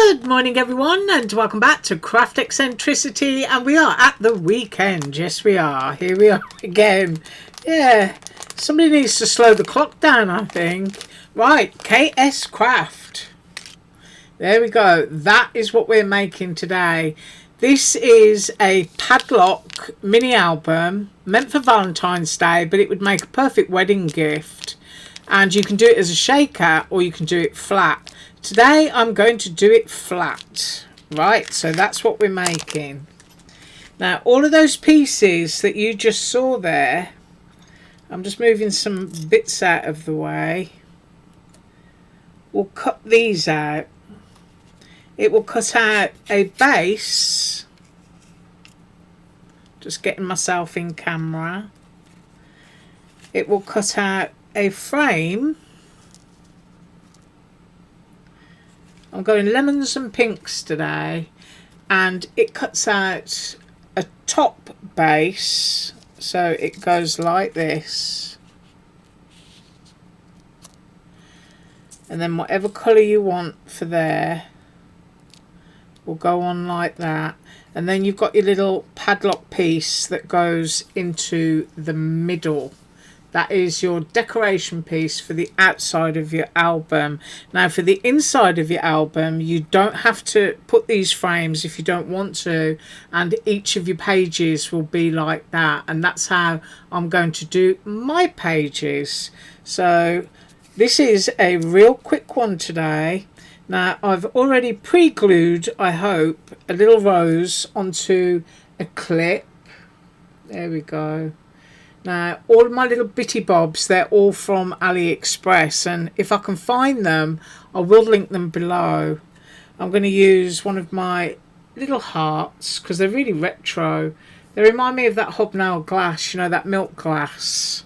Good morning everyone, and welcome back to Craft Eccentricity, and we are at the weekend. Yes we are, here we are again. Yeah, somebody needs to slow the clock down, I think. Right, KSCRAFT. There we go, that is what we're making today. This is a padlock mini album meant for Valentine's Day, but it would make a perfect wedding gift. And you can do it as a shaker or you can do it flat. Today I'm going to do it flat. Right, so that's what we're making. Now all of those pieces that you just saw there, I'm just moving some bits out of the way. We'll cut these out. It will cut out a base. Just getting myself in camera. It will cut out a frame. I'm going lemons and pinks today, and it cuts out a top base, so it goes like this, and then whatever colour you want for there will go on like that, and then you've got your little padlock piece that goes into the middle. That is your decoration piece for the outside of your album. Now for the inside of your album, you don't have to put these frames if you don't want to, and each of your pages will be like that, and that's how I'm going to do my pages. So this is a real quick one today. Now I've already pre-glued, I hope, a little rose onto a clip. There we go. Now all of my little bitty bobs, they're all from AliExpress, and if I can find them I will link them below. I'm going to use one of my little hearts because they're really retro. They remind me of that hobnail glass, you know, that milk glass.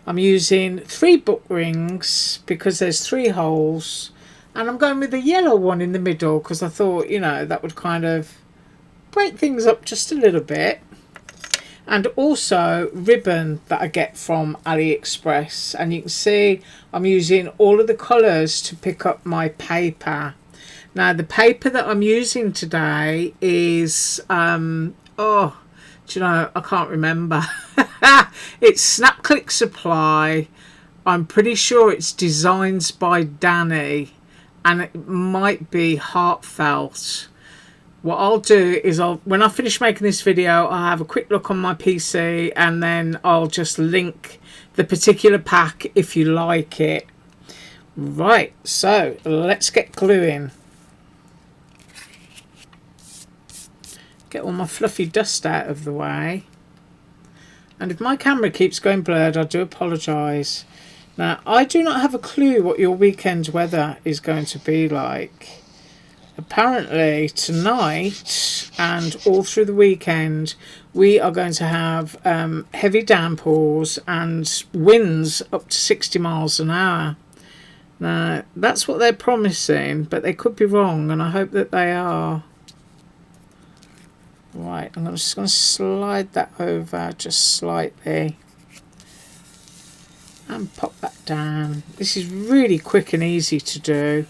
I'm using 3 book rings because there's 3 holes, and I'm going with the yellow one in the middle because I thought, you know, that would kind of break things up just a little bit. And also ribbon that I get from AliExpress, and you can see I'm using all of the colours to pick up my paper. Now the paper that I'm using today is oh, do you know, I can't remember. It's Snap Click Supply. I'm pretty sure it's Designs by Danny, and it might be Heartfelt. What I'll do is when I finish making this video, I'll have a quick look on my PC, and then I'll just link the particular pack if you like it. Right, so let's get gluing. Get all my fluffy dust out of the way. And if my camera keeps going blurred, I do apologise. Now, I do not have a clue what your weekend weather is going to be like. Apparently tonight and all through the weekend we are going to have heavy downpours and winds up to 60 miles an hour. Now that's what they're promising, but they could be wrong, and I hope that they are. Right, I'm just going to slide that over just slightly and pop that down. This is really quick and easy to do.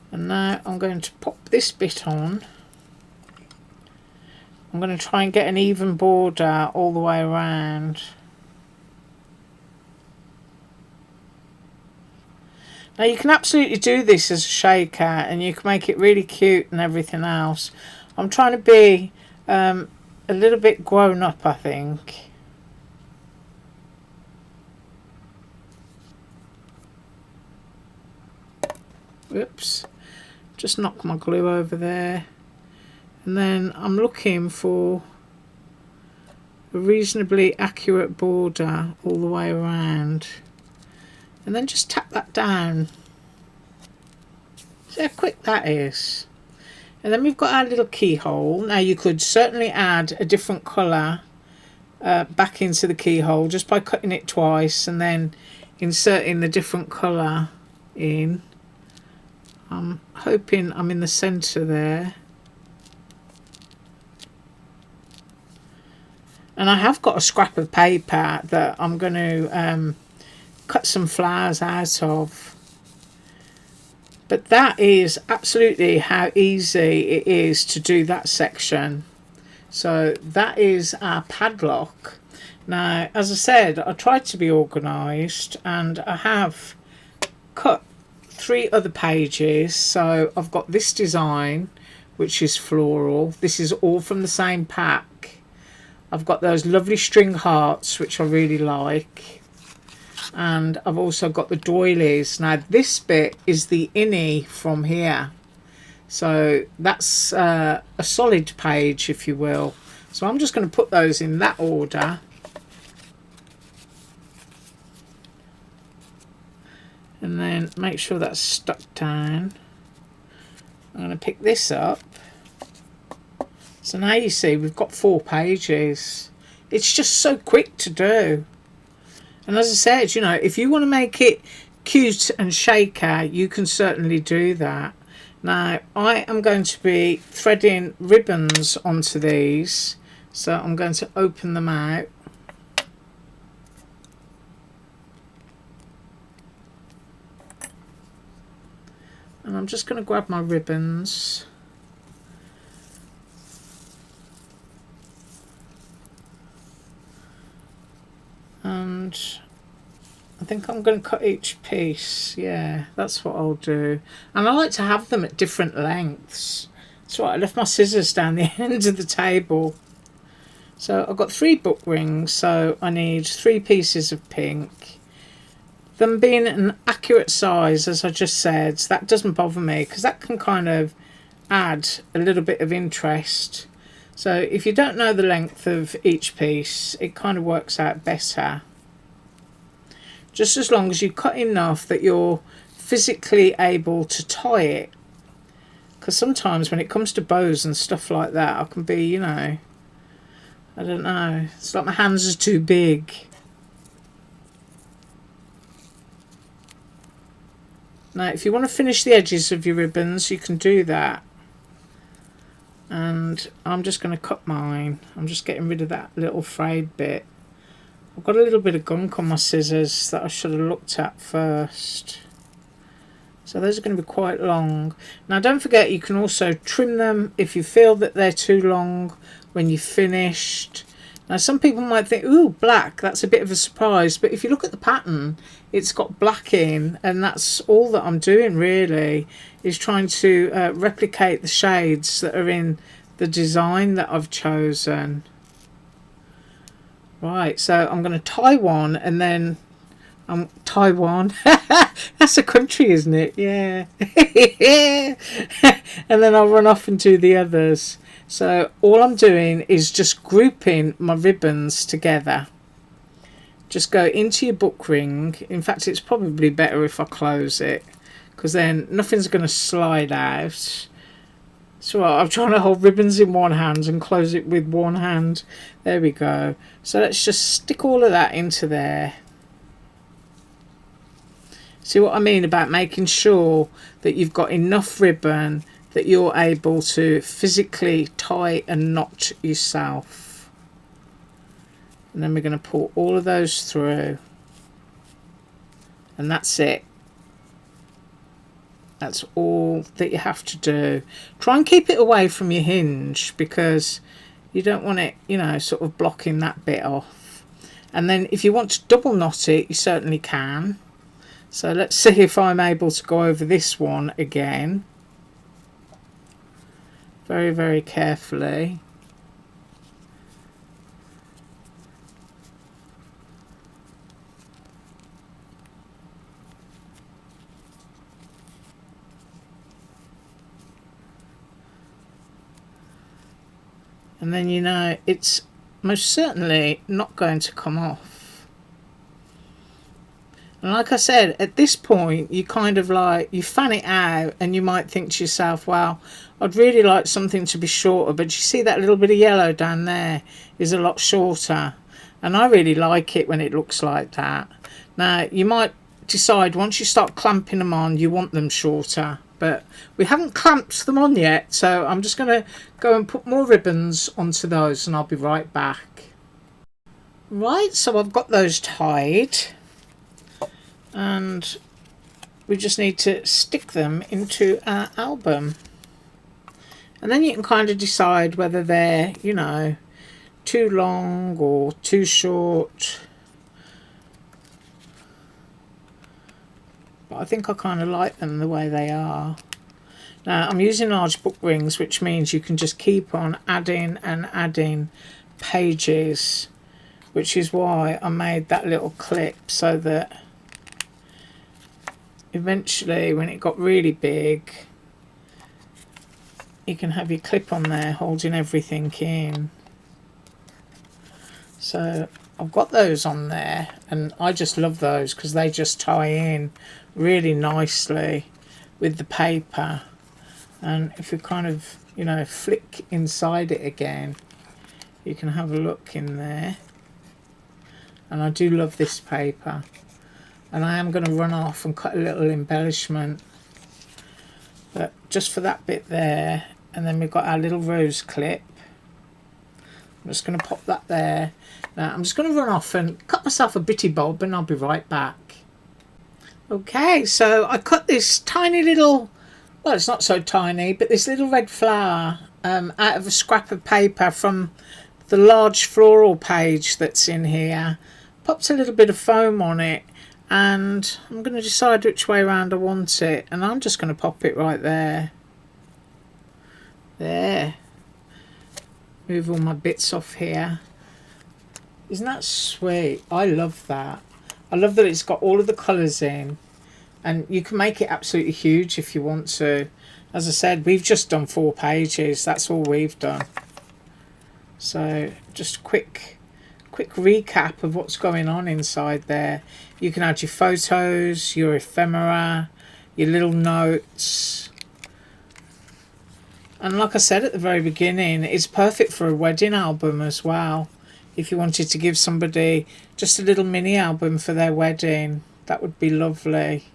And now I'm going to pop this bit on. I'm going to try and get an even border all the way around. Now you can absolutely do this as a shaker, and you can make it really cute and everything else. I'm trying to be a little bit grown up, I think. Whoops. Just knock my glue over there, and then I'm looking for a reasonably accurate border all the way around, and then just tap that down. See how quick that is. And then we've got our little keyhole. Now you could certainly add a different colour back into the keyhole just by cutting it twice and then inserting the different colour in. I'm hoping I'm in the centre there. And I have got a scrap of paper that I'm going to cut some flowers out of. But that is absolutely how easy it is to do that section. So that is our padlock. Now, as I said, I tried to be organised, and I have cut 3 other pages. So I've got this design, which is floral. This is all from the same pack. I've got those lovely string hearts, which I really like. And I've also got the doilies. Now this bit is the innie from here. So that's a solid page, if you will. So I'm just going to put those in that order. And then make sure that's stuck down. I'm going to pick this up. So now you see we've got 4 pages. It's just so quick to do. And as I said, you know, if you want to make it cute and shaker, you can certainly do that. Now, I am going to be threading ribbons onto these. So I'm going to open them out. And I'm just going to grab my ribbons. And I think I'm going to cut each piece. Yeah, that's what I'll do. And I like to have them at different lengths. That's right, I left my scissors down the end of the table. So I've got 3 book rings, so I need 3 pieces of pink. Them being an accurate size, as I just said, that doesn't bother me, because that can kind of add a little bit of interest. So if you don't know the length of each piece, it kind of works out better. Just as long as you cut enough that you're physically able to tie it. Because sometimes when it comes to bows and stuff like that, I can be, you know, I don't know, it's like my hands are too big. Now, if you want to finish the edges of your ribbons, you can do that. And I'm just going to cut mine. I'm just getting rid of that little frayed bit. I've got a little bit of gunk on my scissors that I should have looked at first. So those are going to be quite long. Now don't forget, you can also trim them if you feel that they're too long when you've finished. Now some people might think, ooh, black, that's a bit of a surprise. But if you look at the pattern, it's got black in, and that's all that I'm doing really, is trying to replicate the shades that are in the design that I've chosen. Right, so I'm going to tie one, and then Taiwan. That's a country, isn't it? Yeah. And then I'll run off and do the others. So all I'm doing is just grouping my ribbons together. Just go into your book ring. In fact, it's probably better if I close it, because then nothing's going to slide out. So I'm trying to hold ribbons in one hand and close it with one hand. There we go. So let's just stick all of that into there. See what I mean about making sure that you've got enough ribbon that you're able to physically tie a knot yourself. And then we're going to pull all of those through. And that's it. That's all that you have to do. Try and keep it away from your hinge, because you don't want it, you know, sort of blocking that bit off. And then if you want to double knot it, you certainly can. So let's see if I'm able to go over this one again. Very, very carefully. And then, you know, it's most certainly not going to come off. And like I said, at this point, you kind of like, you fan it out, and you might think to yourself, well, I'd really like something to be shorter, but you see that little bit of yellow down there is a lot shorter. And I really like it when it looks like that. Now, you might decide once you start clamping them on, you want them shorter. But we haven't clamped them on yet, so I'm just going to go and put more ribbons onto those, and I'll be right back. Right, so I've got those tied. and we just need to stick them into our album. And then you can kind of decide whether they're, you know, too long or too short. But I think I kind of like them the way they are. Now I'm using large book rings, which means you can just keep on adding and adding pages, which is why I made that little clip, so that eventually when it got really big you can have your clip on there holding everything in. So I've got those on there, and I just love those because they just tie in really nicely with the paper. And if you kind of, you know, flick inside it again, you can have a look in there. And I do love this paper, and I am going to run off and cut a little embellishment, but just for that bit there. And then we've got our little rose clip. I'm just going to pop that there. Now I'm just going to run off and cut myself a bitty bob, and I'll be right back. Okay, so I cut this tiny little, well, it's not so tiny, but this little red flower out of a scrap of paper from the large floral page that's in here. Popped a little bit of foam on it, and I'm going to decide which way around I want it, and I'm just going to pop it right there. There. Move all my bits off here. Isn't that sweet? I love that. I love that it's got all of the colours in, and you can make it absolutely huge if you want to. As I said, we've just done 4 pages. That's all we've done. So just a quick recap of what's going on inside there. You can add your photos, your ephemera, your little notes. And like I said at the very beginning, it's perfect for a wedding album as well. If you wanted to give somebody just a little mini album for their wedding, that would be lovely.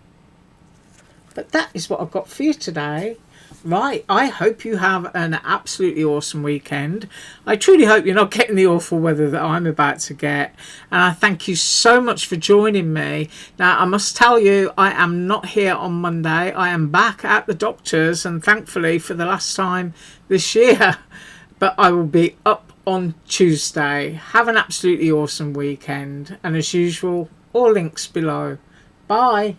But that is what I've got for you today. Right, I hope you have an absolutely awesome weekend. I truly hope you're not getting the awful weather that I'm about to get. And I thank you so much for joining me. Now, I must tell you, I am not here on Monday. I am back at the doctor's, and thankfully for the last time this year. But I will be up on Tuesday. Have an absolutely awesome weekend. And as usual, all links below. Bye.